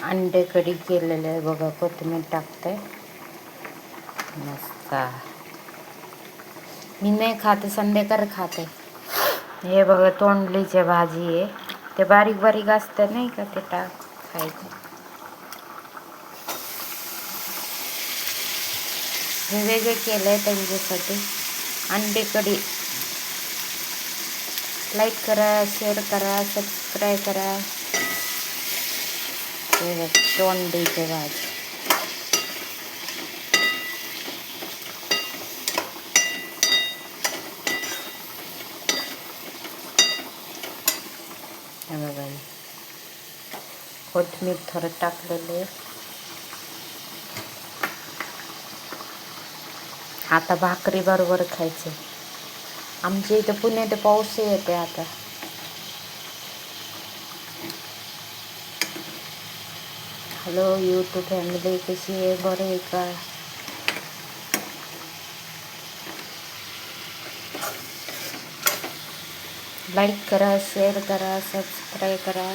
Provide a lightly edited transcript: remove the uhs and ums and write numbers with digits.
अंडे कढी केलेले आहे बघा, कोथिंबीर टाकते मस्त. मी नाही खाते, संध्याकाळ खाते. हे बघा तोंडलीची भाजी आहे, ते बारीक बारीक असतं नाही का, ते खायचं. हे वेगळे केलं आहे त्यांच्यासाठी. अंडे कढी लाईक करा, शेअर करा, सबस्क्राईब करा. हे बघ तोंडलीची भाजी. हे बघा कोथिंबीर थोडं टाकलेले. आता भाकरी बरोबर खायचं. आमच्या इथं पुण्यात पाऊस येते आता. हॅलो यूट्यूब फॅमिली, कशी आहे, बरं आहे का? लाईक करा, शेअर करा, सबस्क्राईब करा.